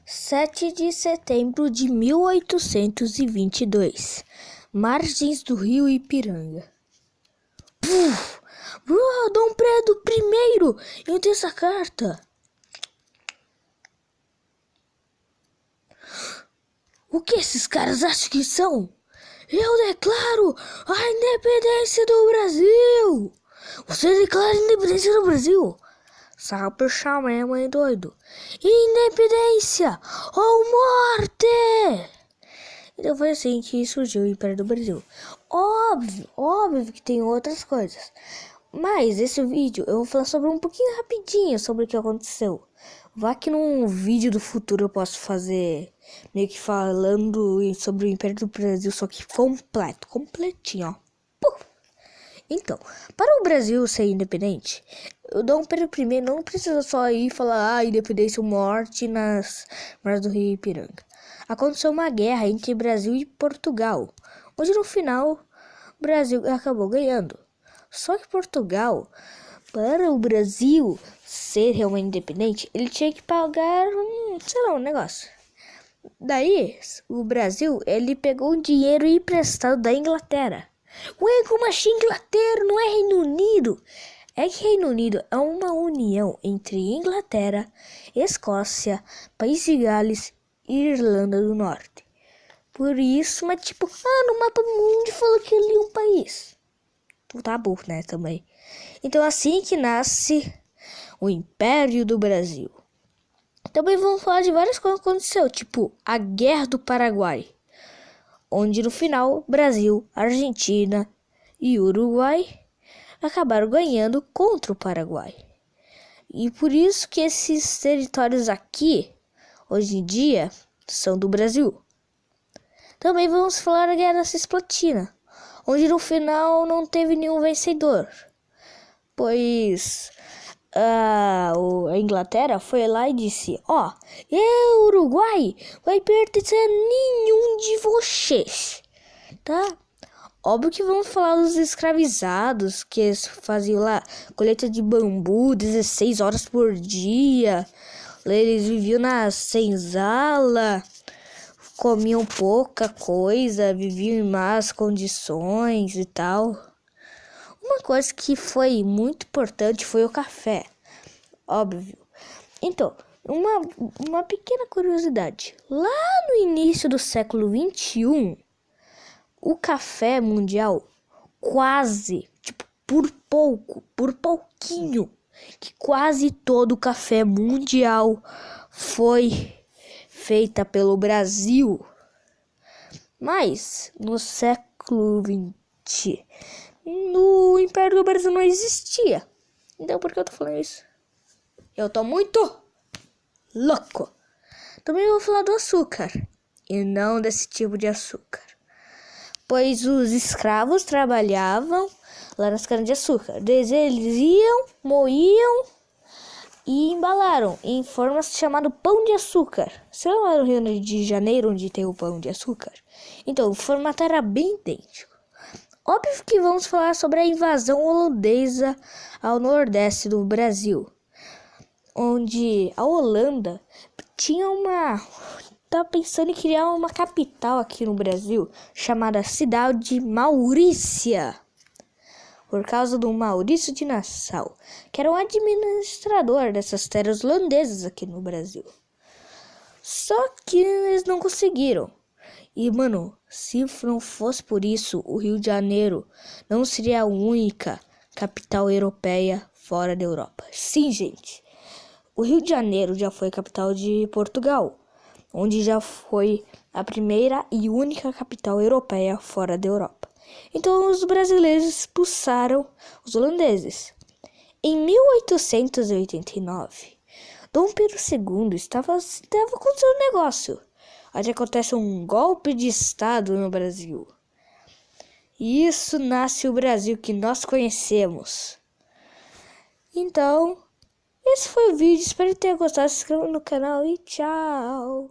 7 de setembro de 1822, margens do rio Ipiranga. Puf! Dom Pedro I, eu tenho essa carta. O que esses caras acham que são? Eu declaro a independência do Brasil. Você declara a independência do Brasil? Sabe chamar, mãe doido. Independência ou morte! Então foi assim que surgiu o Império do Brasil. Óbvio que tem outras coisas. Mas esse vídeo eu vou falar sobre um pouquinho rapidinho sobre o que aconteceu. Vá que num vídeo do futuro eu posso fazer meio que falando sobre o Império do Brasil, só que completinho, ó. Então, para o Brasil ser independente, o Dom Pedro I não precisa só ir falar independência ou morte nas margens do rio Ipiranga. Aconteceu uma guerra entre Brasil e Portugal, onde no final o Brasil acabou ganhando. Só que Portugal, para o Brasil ser realmente independente, ele tinha que pagar um negócio. Daí, o Brasil, ele pegou um dinheiro emprestado da Inglaterra. Ué, como assim Inglaterra? Não é Reino Unido? É que Reino Unido é uma união entre Inglaterra, Escócia, País de Gales e Irlanda do Norte. Por isso, mas no mapa mundo falou que ele é um país. Tu tá burro, né, também. Então, assim que nasce o Império do Brasil. Também vamos falar de várias coisas que aconteceu, tipo a Guerra do Paraguai, onde no final Brasil, Argentina e Uruguai acabaram ganhando contra o Paraguai. E por isso que esses territórios aqui, hoje em dia, são do Brasil. Também vamos falar da Guerra da Cisplatina, onde no final não teve nenhum vencedor, pois a Inglaterra foi lá e disse: Uruguai vai pertencer a nenhum de vocês, tá? Óbvio que vamos falar dos escravizados, que eles faziam lá colheita de bambu 16 horas por dia. Eles viviam na senzala, comiam pouca coisa, viviam em más condições e tal. Uma coisa que foi muito importante foi o café, óbvio. Então, uma pequena curiosidade. Lá no início do século XXI, o café mundial quase, por pouquinho, que quase todo o café mundial foi feita pelo Brasil. Mas, no século XX, no Império do Brasil não existia. Então por que eu tô falando isso? Eu tô muito louco. Também vou falar do açúcar, e não desse tipo de açúcar, pois os escravos trabalhavam lá nas canas de açúcar. Eles iam, moíam e embalaram em formas chamado pão de açúcar. Você não é no Rio de Janeiro onde tem o pão de açúcar? Então o formato era bem idêntico. Óbvio que vamos falar sobre a invasão holandesa ao nordeste do Brasil, onde a Holanda tá pensando em criar uma capital aqui no Brasil, chamada Cidade de Maurícia, por causa do Maurício de Nassau, que era um administrador dessas terras holandesas aqui no Brasil. Só que eles não conseguiram. E, se não fosse por isso, o Rio de Janeiro não seria a única capital europeia fora da Europa. Sim, gente. O Rio de Janeiro já foi a capital de Portugal, onde já foi a primeira e única capital europeia fora da Europa. Então, os brasileiros expulsaram os holandeses. Em 1889, Dom Pedro II estava acontecendo um negócio, onde acontece um golpe de Estado no Brasil. E isso nasce o Brasil que nós conhecemos. Então, esse foi o vídeo. Espero que tenha gostado. Se inscreva no canal e tchau.